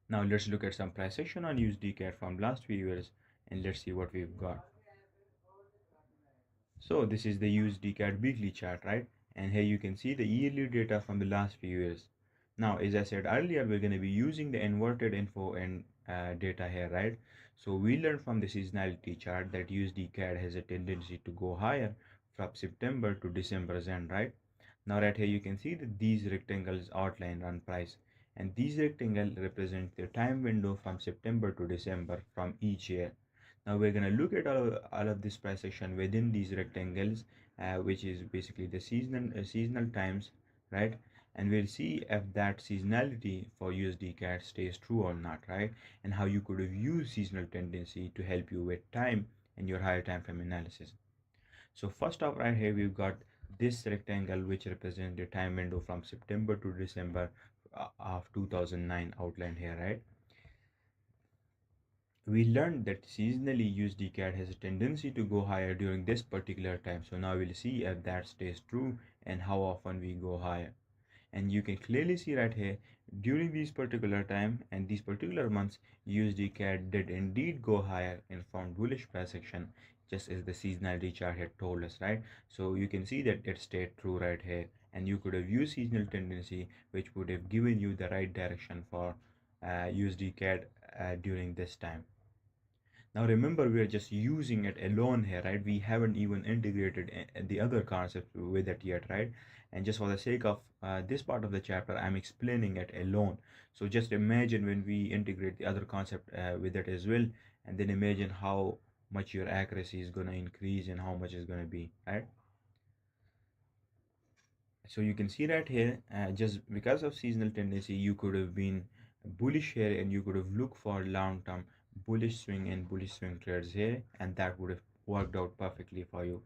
Now let's look at some price action on USD CAD from last few years, and let's see what we've got. So this is the USD CAD weekly chart, right? And here you can see the yearly data from the last few years. Now, as I said earlier, we're going to be using the inverted info and data here, right? So we learned from the seasonality chart that USD CAD has a tendency to go higher from September to December's end, right? Now right here you can see that these rectangles outline run price, and these rectangles represent the time window from September to December from each year. Now we're going to look at all of this price action within these rectangles, which is basically the seasonal times, right? And we'll see if that seasonality for USD CAD stays true or not, right? And how you could have used seasonal tendency to help you with time and your higher time frame analysis. So first off, right here we've got this rectangle which represents the time window from September to December of 2009 outlined here, right? We learned that seasonally USD CAD has a tendency to go higher during this particular time. So now we'll see if that stays true and how often we go higher. And you can clearly see right here during these particular time and these particular months, USD CAD did indeed go higher and formed bullish price action, just as the seasonality chart had told us, right? So you can see that it stayed true right here, and you could have used seasonal tendency, which would have given you the right direction for USD CAD during this time. Now remember, we are just using it alone here, right? We haven't even integrated the other concepts with it yet, right? And just for the sake of this part of the chapter, I'm explaining it alone. So just imagine when we integrate the other concept with it as well, and then imagine how much your accuracy is going to increase and how much is going to be, right? So you can see right here, just because of seasonal tendency, you could have been bullish here and you could have looked for long-term bullish swing and bullish swing trades here, and that would have worked out perfectly for you.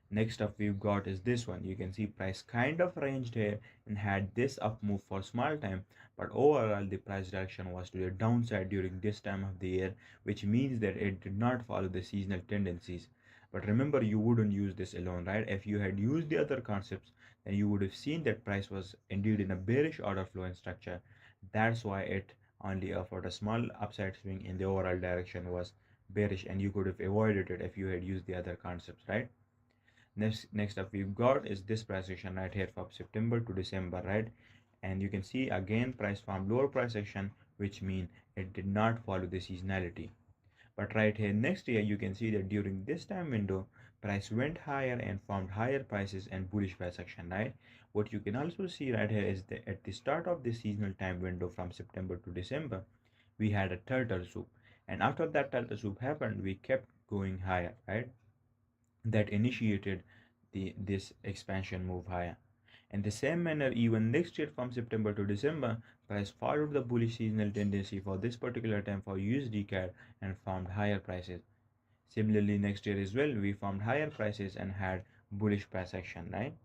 Next up we've got is this one. You can see price kind of ranged here and had this up move for small time, but overall the price direction was to the downside during this time of the year, which means that it did not follow the seasonal tendencies. But remember, you wouldn't use this alone, right? If you had used the other concepts, then you would have seen that price was indeed in a bearish order flow and structure. That's why it only offered a small upside swing in the overall direction was bearish, and you could have avoided it if you had used the other concepts, right? Next up we've got is this price action right here from September to December, right? And you can see again price formed lower price action, which mean it did not follow the seasonality. But right here next year you can see that during this time window price went higher and formed higher prices and bullish price action, right? What you can also see right here is that at the start of the seasonal time window from September to December, we had a turtle soup, and after that turtle soup happened, we kept going higher, right? That initiated this expansion move higher. In the same manner, even next year from September to December, price followed the bullish seasonal tendency for this particular time for USD CAD and formed higher prices. Similarly, next year as well, we formed higher prices and had bullish price action, right?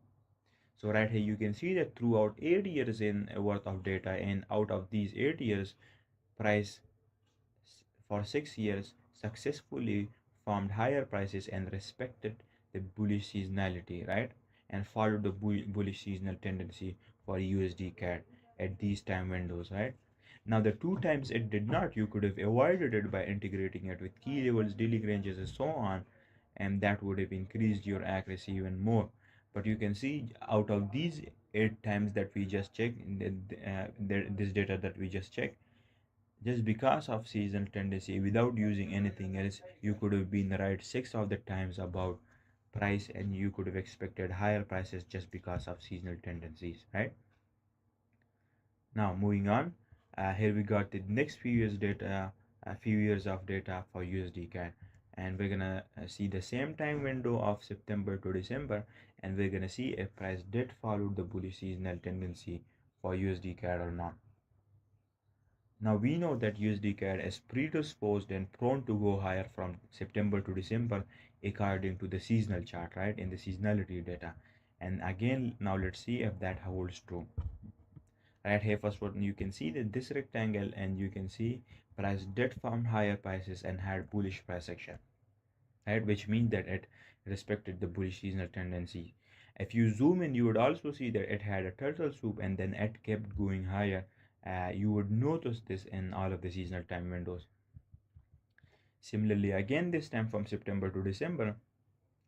So right here you can see that throughout 8 years in worth of data, and out of these 8 years, price for 6 years successfully formed higher prices and respected the bullish seasonality, right? And followed the bullish seasonal tendency for USD CAD at these time windows, right? Now the two times it did not, you could have avoided it by integrating it with key levels, daily ranges, and so on, and that would have increased your accuracy even more. But you can see out of these 8 times that we just checked, this data that we just checked, just because of seasonal tendency, without using anything else, you could have been right 6 of the times about price, and you could have expected higher prices just because of seasonal tendencies, right? Now moving on, here we got the next few years data, a few years of data for USD CAD, and we're gonna see the same time window of September to December, and we're gonna see if price did follow the bullish seasonal tendency for USD CAD or not. Now we know that USD CAD is predisposed and prone to go higher from September to December according to the seasonal chart, right? In the seasonality data. And again, now let's see if that holds true. Right here, first one, you can see that this rectangle, and you can see price did form higher prices and had bullish price action, right? Which means that it respected the bullish seasonal tendency. If you zoom in, you would also see that it had a turtle soup and then it kept going higher You would notice this in all of the seasonal time windows. Similarly, again this time from September to December,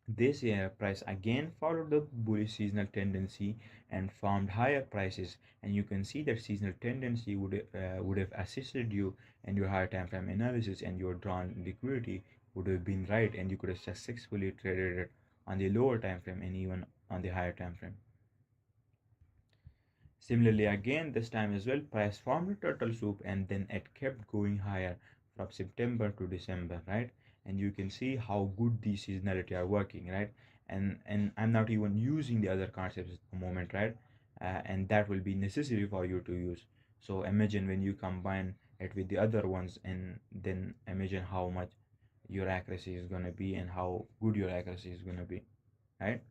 this year price again followed the bullish seasonal tendency and formed higher prices, and you can see that seasonal tendency would have assisted you in your higher time frame analysis, and your drawn liquidity would have been right, and you could have successfully traded it on the lower time frame and even on the higher time frame. Similarly, again this time as well, price formed a turtle soup and then it kept going higher from September to December, right? And you can see how good these seasonality are working, right? And I'm not even using the other concepts at the moment, right? And that will be necessary for you to use. So imagine when you combine it with the other ones, and then imagine how much your accuracy is going to be and how good your accuracy is going to be, right?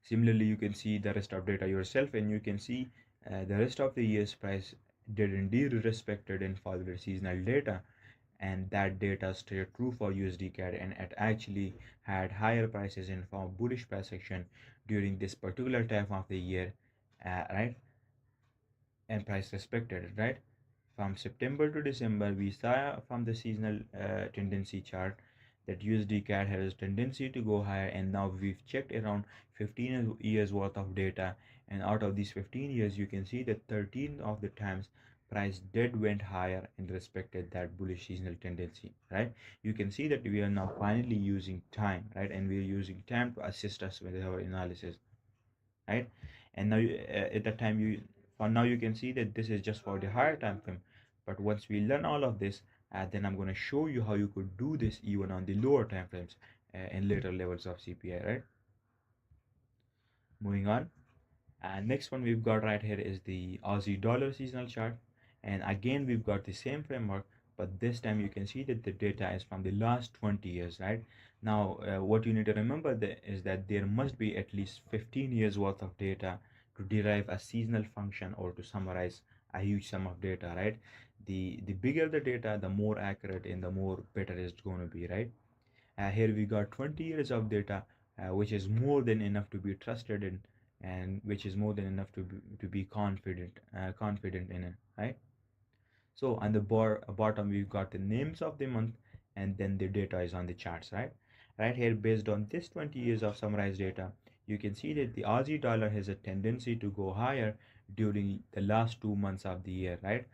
Similarly, you can see the rest of data yourself, and you can see the rest of the year's price did indeed respected and followed seasonal data, and that data stayed true for USD CAD, and it actually had higher prices in for bullish price action during this particular time of the year, right? And price respected it, right? From September to December, we saw from the seasonal tendency chart that USD CAD has a tendency to go higher, and now we've checked around 15 years worth of data, and out of these 15 years, you can see that 13 of the times price did went higher and respected that bullish seasonal tendency, right? You can see that we are now finally using time, right? And we are using time to assist us with our analysis, right? And now at that time, you for now you can see that this is just for the higher time frame, but once we learn all of this, then I'm going to show you how you could do this even on the lower time frames in later levels of CPI, right? Moving on, next one we've got right here is the Aussie dollar seasonal chart, and again we've got the same framework, but this time you can see that the data is from the last 20 years, right? Now what you need to remember is that there must be at least 15 years worth of data to derive a seasonal function or to summarize a huge sum of data, right? The bigger the data, the more accurate and the more better it's going to be, right? Here we got 20 years of data, which is more than enough to be trusted in, and which is more than enough to be confident in it, right? So on the bottom, we've got the names of the month, and then the data is on the charts, right? Right here, based on this 20 years of summarized data, you can see that the Aussie dollar has a tendency to go higher during the last 2 months of the year, right?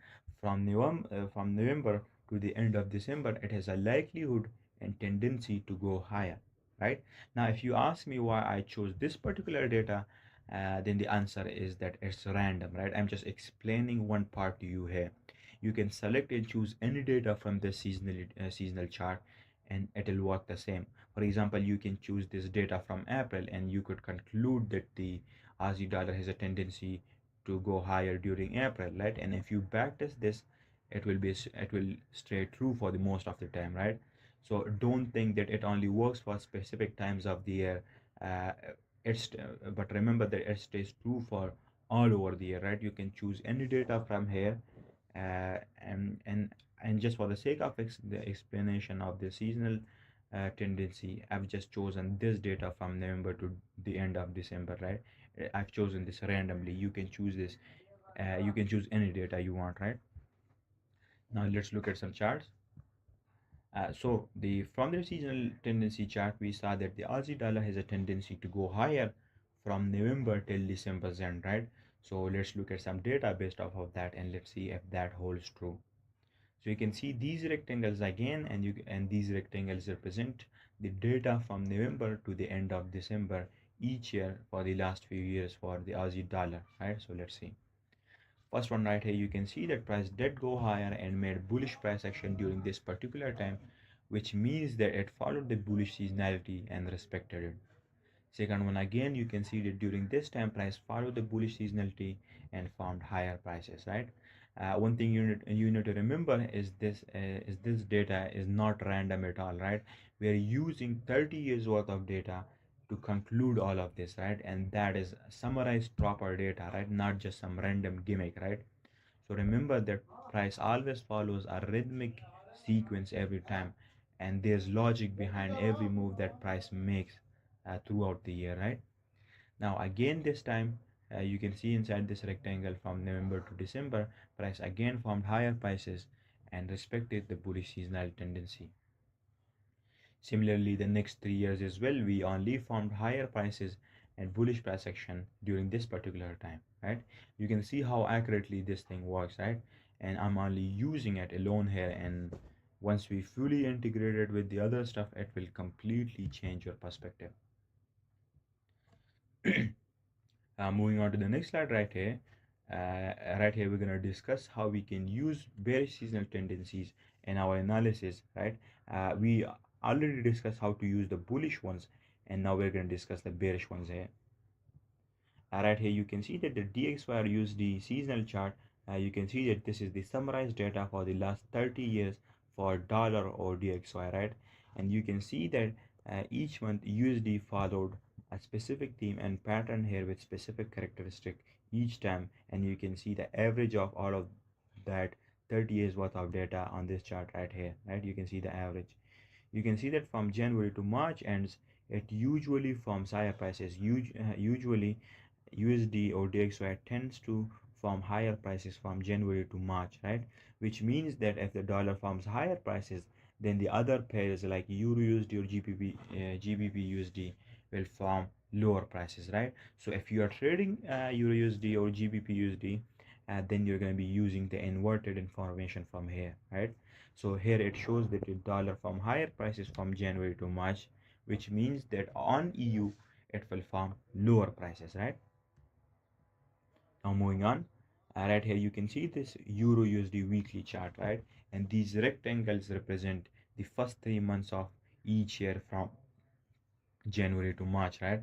From November to the end of December, it has a likelihood and tendency to go higher, right? Now, if you ask me why I chose this particular data, then the answer is that it's random, right? I'm just explaining one part to you here. You can select and choose any data from the seasonal chart, and it'll work the same. For example, you can choose this data from April, and you could conclude that the Aussie dollar has a tendency to go higher during April, right? And if you backtest this, it will stay true for the most of the time, right? So don't think that it only works for specific times of the year. uh, but remember that it stays true for all over the year, right? You can choose any data from here, uh, and and and just for the sake of the explanation of the seasonal tendency, I've just chosen this data from November to the end of December, right? I've chosen this randomly. You can choose this. You can choose any data you want, right? Now let's look at some charts. So the from the seasonal tendency chart, we saw that the Aussie dollar has a tendency to go higher from November till December's end, right? So let's look at some data based off of that, and let's see if that holds true. So you can see these rectangles again, and these rectangles represent the data from November to the end of December each year for the last few years for the Aussie dollar, right? So let's see. First one right here, you can see that price did go higher and made bullish price action during this particular time, which means that it followed the bullish seasonality and respected it. Second one, again you can see that during this time price followed the bullish seasonality and found higher prices, right? One thing you need to remember is this data is not random at all, right? We are using 30 years worth of data to conclude all of this, right? And that is summarized proper data, right? Not just some random gimmick, right? So remember that price always follows a rhythmic sequence every time, and there's logic behind every move that price makes throughout the year, right? Now again this time, You can see inside this rectangle from November to December, price again formed higher prices and respected the bullish seasonal tendency. Similarly, the next 3 years as well, we only formed higher prices and bullish price action during this particular time, right? You can see how accurately this thing works, right? And I'm only using it alone here, and once we fully integrate it with the other stuff, it will completely change your perspective. Moving on to the next slide right here. Right here, we're going to discuss how we can use bearish seasonal tendencies in our analysis, right? We already discussed how to use the bullish ones, and now we're going to discuss the bearish ones here. Right here, you can see that the DXY or USD seasonal chart, you can see that this is the summarized data for the last 30 years for dollar or DXY, right? And you can see that each month USD followed a specific theme and pattern here with specific characteristic each time, and you can see the average of all of that 30 years worth of data on this chart right here, right? You can see the average. You can see that from January to March ends, it usually forms higher prices. Usually USD or DXY tends to form higher prices from January to March, right? Which means that if the dollar forms higher prices, then the other pairs like Euro USD or GBP USD will form lower prices, right? So if you are trading Euro USD or GBP USD, then you're going to be using the inverted information from here, right? So here it shows that the dollar form higher prices from January to March, which means that on EU it will form lower prices, right? Now moving on, right here you can see this Euro USD weekly chart, right? And these rectangles represent the first 3 months of each year from January to March, right?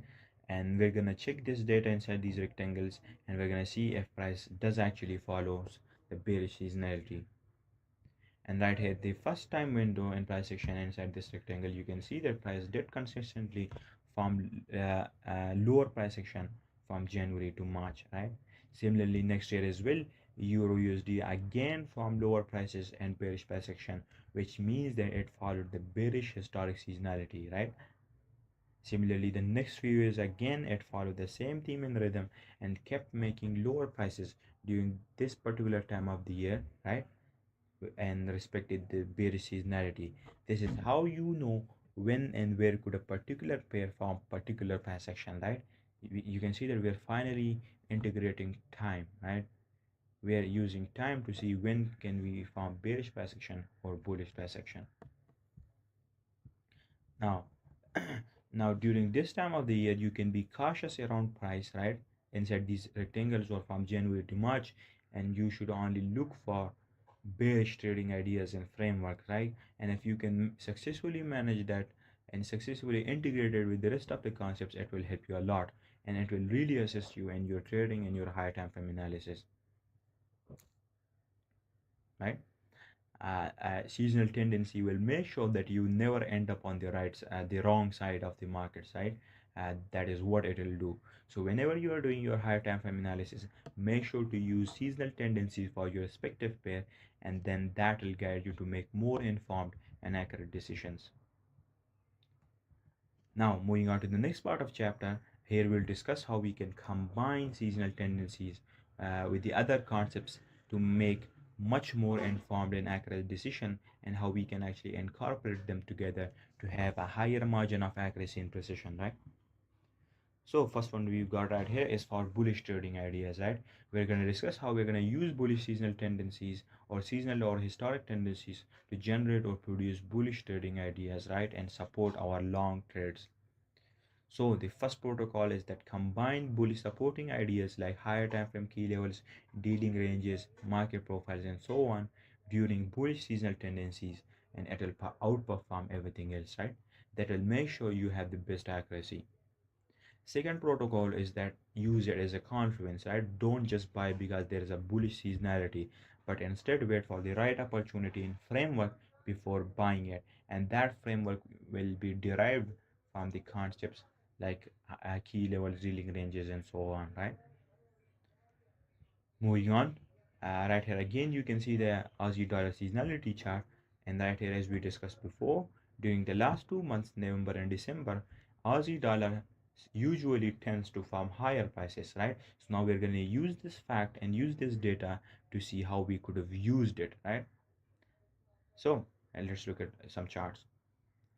And we're gonna check this data inside these rectangles, and we're gonna see if price does actually follows the bearish seasonality. And right here, the first time window and price action inside this rectangle, you can see that price did consistently form lower price action from January to March, right? Similarly, next year as well, Euro USD again formed lower prices and bearish price action, which means that it followed the bearish historic seasonality, right? Similarly, the next few years again it followed the same theme and rhythm and kept making lower prices during this particular time of the year, right? And respected the bearish seasonality. This is how you know when and where could a particular pair form particular price action, right? You can see that we're finally integrating time, right? We are using time to see when can we form bearish price action or bullish price action. Now, now during this time of the year, you can be cautious around price, right? Inside these rectangles or from January to March, and you should only look for bearish trading ideas and framework, right? And if you can successfully manage that and successfully integrate it with the rest of the concepts, it will help you a lot, and it will really assist you in your trading and your higher time frame analysis, right? Seasonal tendency will make sure that you never end up on the wrong side of the market side. That is what it will do. So whenever you are doing your higher time frame analysis, make sure to use seasonal tendencies for your respective pair, and then that will guide you to make more informed and accurate decisions. Now moving on to the next part of chapter, here we'll discuss how we can combine seasonal tendencies with the other concepts to make much more informed and accurate decision, and how we can actually incorporate them together to have a higher margin of accuracy and precision, right? So first one we've got right here is for bullish trading ideas, right? We're going to discuss how we're going to use bullish seasonal tendencies or seasonal or historic tendencies to generate or produce bullish trading ideas, right? And support our long trades. So the first protocol is that combine bullish supporting ideas like higher time frame key levels, dealing ranges, market profiles, and so on during bullish seasonal tendencies, and it will outperform everything else, right? That will make sure you have the best accuracy. Second protocol is that use it as a confluence, right? Don't just buy because there is a bullish seasonality, but instead wait for the right opportunity in framework before buying it. And that framework will be derived from the concepts like key levels, dealing ranges, and so on, right? Moving on, right here again you can see the Aussie dollar seasonality chart, and right here as we discussed before, during the last 2 months, November and December, Aussie dollar usually tends to form higher prices, right? So now we're going to use this fact and use this data to see how we could have used it, right? So and let's look at some charts.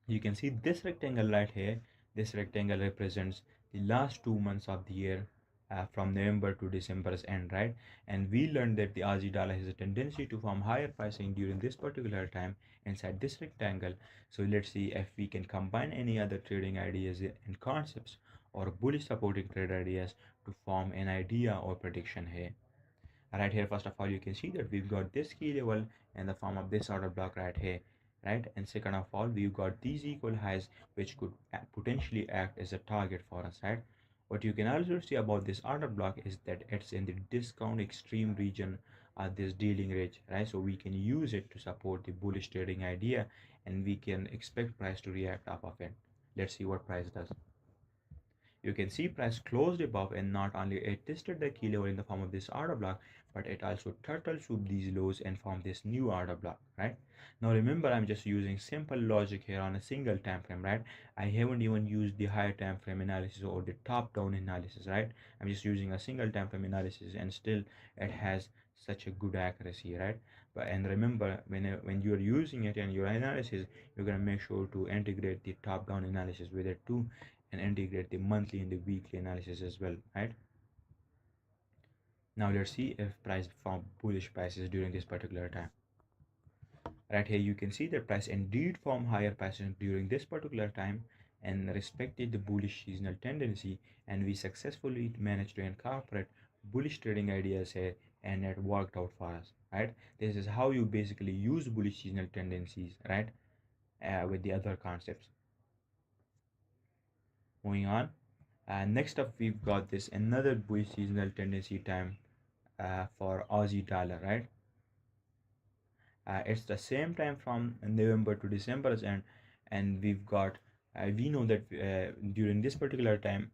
You can see this rectangle right here. This rectangle represents the last 2 months of the year, from November to December's end, right? And we learned that the Aussie dollar has a tendency to form higher pricing during this particular time inside this rectangle. So let's see if we can combine any other trading ideas and concepts or bullish supporting trade ideas to form an idea or prediction here. Right here, first of all, you can see that we've got this key level in the form of this order block right here, right? And second of all, we've got these equal highs which could potentially act as a target for us, right? What you can also see about this order block is that it's in the discount extreme region of this dealing range, right? So we can use it to support the bullish trading idea, and we can expect price to react off of it. Let's see what price does. You can see price closed above, and not only it tested the key level in the form of this order block, but it also turtle swooped these lows and formed this new order block, right? Now remember, I'm just using simple logic here on a single time frame, right? I haven't even used the higher time frame analysis or the top down analysis, right? I'm just using a single time frame analysis, and still it has such a good accuracy, right? But and remember, when you're using it in your analysis, you're gonna make sure to integrate the top down analysis with it too, and integrate the monthly and the weekly analysis as well, right? Now let's see if price formed bullish prices during this particular time. Right here you can see that price indeed formed higher prices during this particular time and respected the bullish seasonal tendency, and we successfully managed to incorporate bullish trading ideas here, and it worked out for us, right? This is how you basically use bullish seasonal tendencies, right? With the other concepts. Moving on, next up we've got this another bullish seasonal tendency time for Aussie dollar, right? It's the same time from November to December's end, and we've got we know that during this particular time,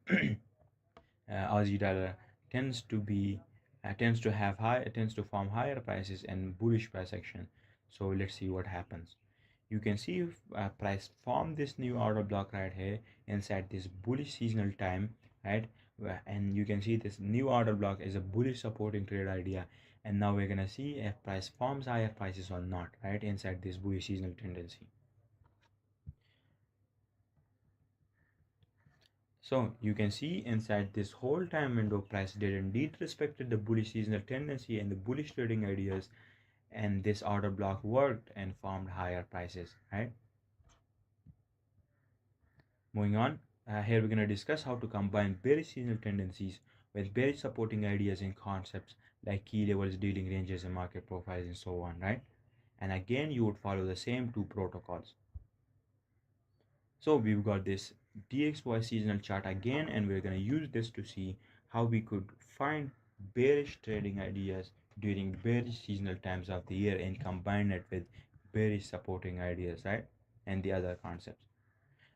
Aussie dollar tends to be tends to have high tends to form higher prices and bullish price action. So let's see what happens. You can see if price form this new order block right here inside this bullish seasonal time, right? And you can see this new order block is a bullish supporting trade idea, and now we're gonna see if price forms higher prices or not, right, inside this bullish seasonal tendency. So you can see inside this whole time window, price did indeed respected the bullish seasonal tendency and the bullish trading ideas, and this order block worked and formed higher prices, right? Moving on, here we're going to discuss how to combine bearish seasonal tendencies with bearish supporting ideas and concepts like key levels, dealing ranges, and market profiles, and so on, right? And again, you would follow the same two protocols. So we've got this DXY seasonal chart again, and we're going to use this to see how we could find bearish trading ideas during bearish seasonal times of the year and combine it with bearish supporting ideas, right? And the other concepts.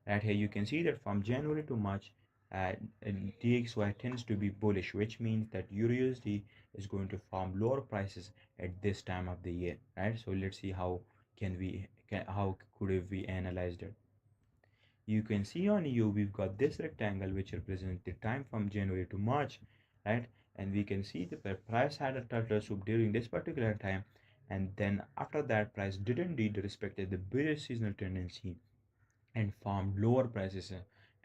Right here you can see that from January to March, DXY tends to be bullish, which means that EURUSD is going to form lower prices at this time of the year, right? So let's see how how could we analyze it. You can see on EU we've got this rectangle which represents the time from January to March, right? And we can see that the price had a turtle swoop during this particular time, and then after that price did indeed respected the bearish seasonal tendency and formed lower prices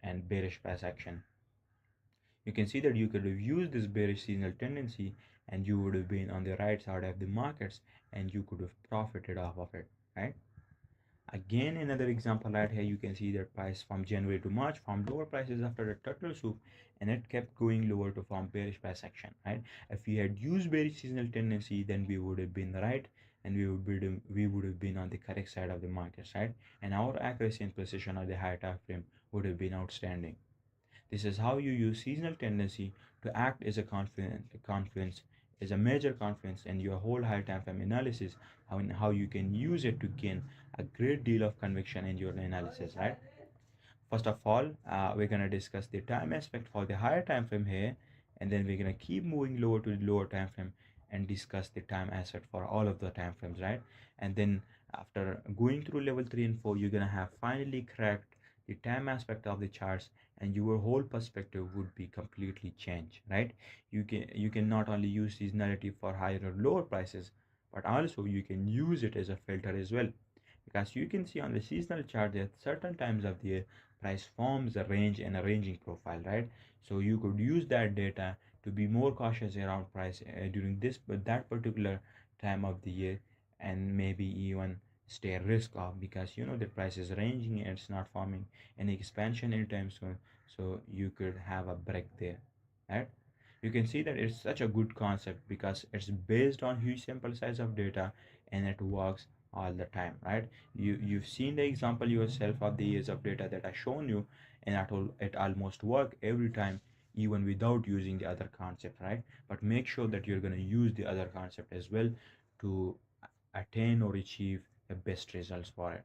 and bearish price action. You can see that you could have used this bearish seasonal tendency, and you would have been on the right side of the markets, and you could have profited off of it, right? Again, another example right here, you can see that price from January to March formed lower prices after a turtle swoop, and it kept going lower to form bearish price action, right? If we had used bearish seasonal tendency, then we would have been right, and we would have been on the correct side of the market, right? And our accuracy and precision on the higher time frame would have been outstanding. This is how you use seasonal tendency to act as a confluence, as a major confluence in your whole high time frame analysis, how you can use it to gain a great deal of conviction in your analysis, right? First of all, we're going to discuss the time aspect for the higher time frame here, and then we're going to keep moving lower to the lower time frame and discuss the time aspect for all of the time frames, right? And then after going through level 3 and 4, you're going to have finally cracked the time aspect of the charts, and your whole perspective would be completely changed, right? You can not only use seasonality for higher or lower prices, but also you can use it as a filter as well, because you can see on the seasonal chart that certain times of the year price forms a range and a ranging profile, right? So you could use that data to be more cautious around price during this but that particular time of the year, and maybe even stay risk off, because you know the price is ranging and it's not forming any expansion anytime soon. So you could have a break there, right? You can see that it's such a good concept because it's based on huge sample size of data, and it works all the time, right? You've seen the example yourself of the years of data that I shown you, and it almost work every time, even without using the other concept, right? But make sure that you're going to use the other concept as well to attain or achieve the best results for it.